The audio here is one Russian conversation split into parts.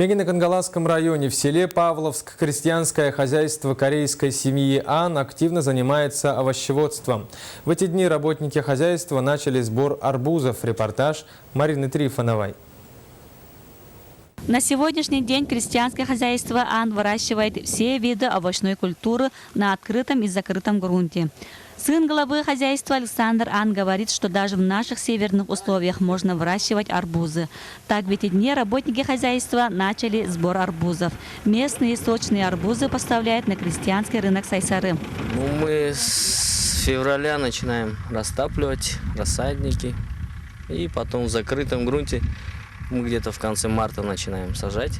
В Мегино-Кангаласском районе в селе Павловск крестьянское хозяйство корейской семьи Ан активно занимается овощеводством. В эти дни работники хозяйства начали сбор арбузов. Репортаж Марины Трифоновой. На сегодняшний день крестьянское хозяйство Ан выращивает все виды овощной культуры на открытом и закрытом грунте. Сын главы хозяйства Александр Ан говорит, что даже в наших северных условиях можно выращивать арбузы. Так в эти дни работники хозяйства начали сбор арбузов. Местные сочные арбузы поставляют на крестьянский рынок Сайсары. Мы с февраля начинаем растапливать рассадники. И потом в закрытом грунте мы где-то в конце марта начинаем сажать.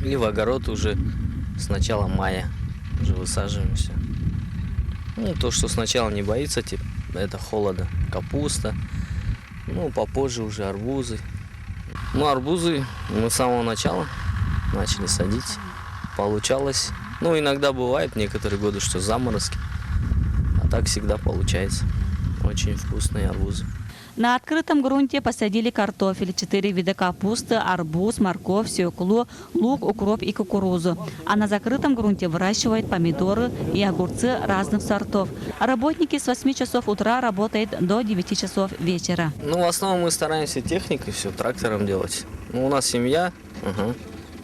И в огород уже с начала мая уже высаживаемся. То, что сначала не боится, это холода. Капуста, попозже уже арбузы. Арбузы мы с самого начала начали садить. Получалось. Иногда бывает некоторые годы, что заморозки. А так всегда получается. Очень вкусные арбузы. На открытом грунте посадили картофель, 4 вида капусты, арбуз, морковь, свеклу, лук, укроп и кукурузу. А на закрытом грунте выращивают помидоры и огурцы разных сортов. Работники с 8 часов утра работают до 9 часов вечера. В основном мы стараемся техникой все трактором делать. У нас семья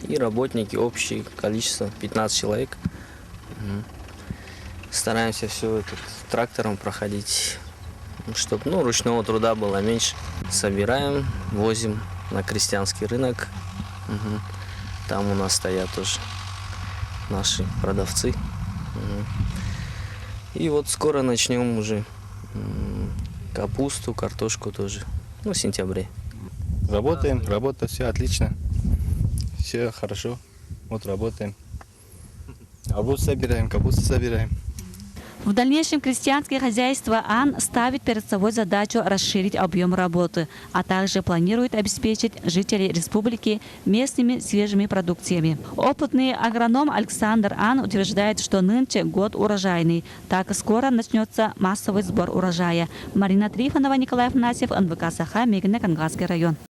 и работники, общее количество 15 человек. Стараемся все это трактором проходить, чтобы ручного труда было меньше. Собираем, возим на крестьянский рынок. Там у нас стоят тоже наши продавцы. И вот скоро начнем уже капусту, картошку тоже. В сентябре. Работаем, работа, все отлично. Все хорошо. Вот работаем. Арбуз собираем, капусту собираем. В дальнейшем крестьянское хозяйство Ан ставит перед собой задачу расширить объем работы, а также планирует обеспечить жителей республики местными свежими продукциями. Опытный агроном Александр Ан утверждает, что нынче год урожайный. Так скоро начнется массовый сбор урожая. Марина Трифонова, Николай Афанасьев, НВК Саха, Мегино-Кангаласский район.